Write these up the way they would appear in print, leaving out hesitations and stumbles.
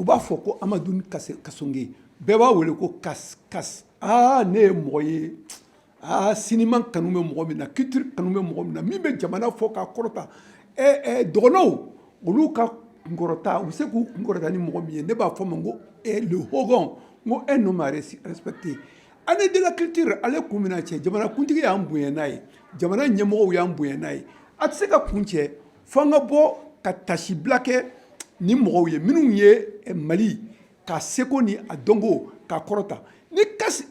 u b'a fɔ ko Amadou Kasonge bɛɛ b'a wele ko kas ne ye mɔgɔ ye cinéma kanu bɛ mɔgɔ min na culture kanu bɛ mɔgɔ min na min bɛ jamana fɔ k'a kɔrɔta dɔgɔnɔw olu ka kunkɔrɔta u bɛ se k'u kunkɔrɔta ni mɔgɔ min ye ne b'a fɔ ma ko le hogan ko un homme à respecter année de la culture ale kun mina cɛ jamana kuntigi y'an bonya n'a ye jamana ɲɛmɔgɔw y'an bonya n'a ye a tɛ se ka kun cɛ fo an ka bɔ ka tasibila kɛ ni mɔgɔw ye minnu ye Mali ka seko ni a dɔnko ka kɔrɔta ni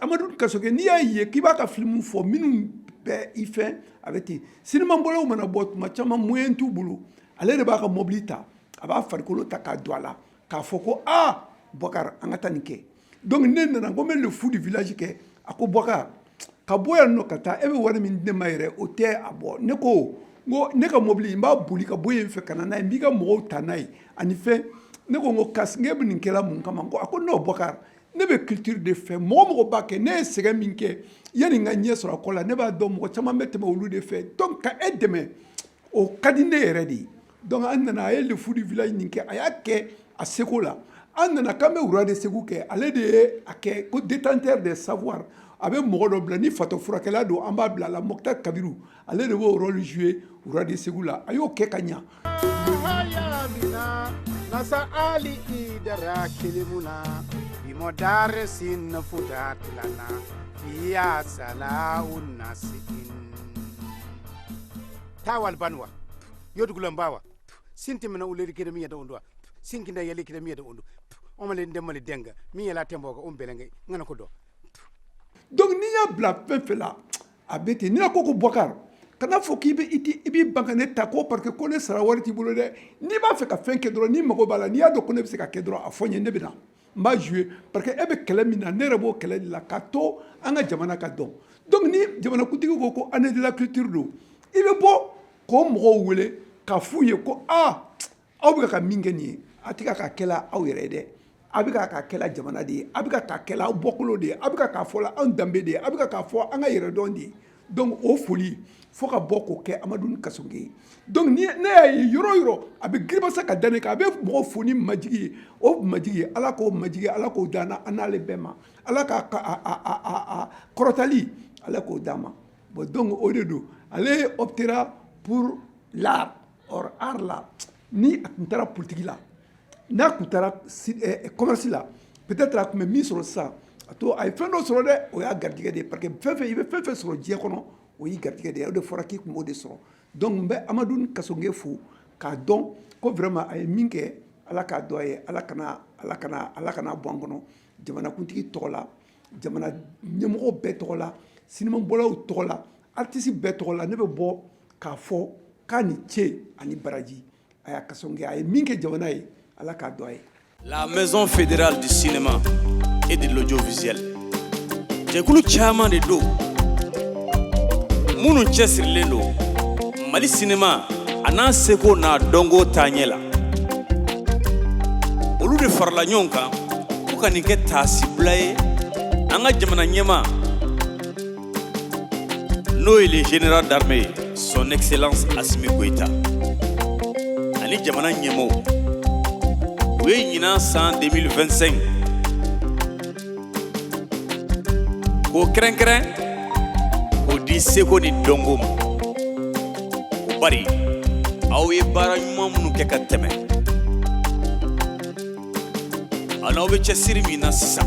Amadou Kasonge n'i y'a ye k'i b'a ka film fɔ minnu bɛ i fɛ a bɛ ten cinéma bɔlaw mana bɔ tuma caman moyen t'u bolo ale de b'a ka mobili ta a b'a farikolo ta k'a don a la k'a fɔ ko Boubacar an ka taa nin kɛ donc ne nana ko n bɛ le fou du village kɛ a ko Boubacar ka bɔ yan nɔ ka taa e bɛ wari min di ne ma yɛrɛ o tɛ a bɔ ne ko ne ka mobili n b'a boli ka bɔ yen fɛ ka na n'a ye n b'i ka mɔgɔw ta n'a ye ani fɛn ne ko n ko Kasonge bɛ nin kɛla mun kama a ko non Boubacar ne bɛ culture de fɛ mɔgɔ b'a kɛ ne ye sɛgɛn min kɛ yanni n ka ɲɛ sɔrɔ a ko la ne b'a dɔn mɔgɔ caman bɛ tɛmɛ olu de fɛ donc ka e dɛmɛ o ka di ne yɛrɛ de ye donc an nana a ye le fou du village nin kɛ a y'a kɛ a seko la an nana k'an bɛ wura de segu kɛ ale de ye a kɛ ko détenteur des savoirs a bɛ mɔgɔ dɔ bila ni fatɔ furakɛla don an b'a bila a la Mokhtar Kabiru ale de b'o rôle jouer wura de segu la a y'o kɛ ka ɲa nasa ali idara kelimuna bimodare sin fudatlana ya salaun nasiin tawal banwa yodugulan bawa sinti mena uleri kede miya da ondwa sinki nda yeli kede miya da ondo omale ndemale denga miya la tembo ko ombelenge ngana ko do donc ni ya bla fɛn la a bɛ ten ni na ko Boubacar kana fɔ k'i b'i ban ka ne ta ko parce que ko ne sara wari t'i bolo dɛ n'i b'a fɛ ka fɛn kɛ dɔrɔn ni mago b'a la n'i y'a dɔn ko ne bɛ se ka kɛ dɔrɔn a fɔ n ye ne bɛ na n b'a jouer parce que e bɛ kɛlɛ min na ne yɛrɛ b'o kɛlɛ de la ka to an ka jamana ka dɔn donc ni jamanakuntigi ko année de la culture don i bɛ bɔ k'o mɔgɔw wele ka f'u ye ko aw bɛ ka min kɛ nin ye a tɛ ka kɛla aw yɛrɛ ye dɛ a bɛ ka kɛla jamana de ye a bɛ ka kɛla aw bɔkolo de ye a bɛ ka fɔ la anw danbe de ye a bɛ ka fɔ an ka yɛrɛdɔn de ye donc o foli fo ka bɔ k'o kɛ Amadou Kasonge ye donc ne y'a ye yɔrɔ o yɔrɔ a bɛ giribasa ka da ne kan a bɛ mɔgɔ fo ni majigi ye o majigi ye ala k'o majigi ala k'o da an n'ale bɛɛ ma ala ka kɔrɔtali ala k'o d'a ma bon donc o de don ale optera pour l'art or art la ni a tun taara politique la n'a tun taara commerce la peut-être a tun bɛ min sɔrɔ sisan a to a ye fɛn dɔ sɔrɔ dɛ o y'a garijɛgɛ de ye parce que i bɛ fɛn fɛn sɔrɔ diɲɛ kɔnɔ o y'i garijɛgɛ de ye o de fɔra k'i tun b'o de sɔrɔ donc n bɛ Amadou Kasonge fo k'a dɔn ko vraiment a ye min kɛ ala k'a dɔn a ye ala kana bɔ an kɔnɔ jamanakuntigi tɔgɔ la jamana ɲɛmɔgɔ bɛɛ tɔgɔ la sinima bɔlaw tɔgɔ la artiste bɛɛ tɔgɔ la ne bɛ bɔ k'a fɔ k'a ni ce ani baraji a y'a Kasonge a ye min kɛ jamana ye ala k'a dɔn a ye. La Maison fédérale du cinéma et de l'audiovisuel jɛkulu caman de don minnu cɛsirilen don Mali cinéma a n'a seko n'a dɔnko taaɲɛ la olu de farala ɲɔgɔn kan ko ka nin kɛ taasibila ye an ka jamana ɲɛma n'o ye le général d'armée son excellence Assimi Goïta ani jamana ɲɛmɔgɔw u ye ɲinan san 2025 k'o kɛrɛnkɛrɛn k'o di seko ni dɔnko ma o bari aw ye baara ɲuman minnu kɛ ka tɛmɛ a n'aw bɛ cɛsiri min na sisan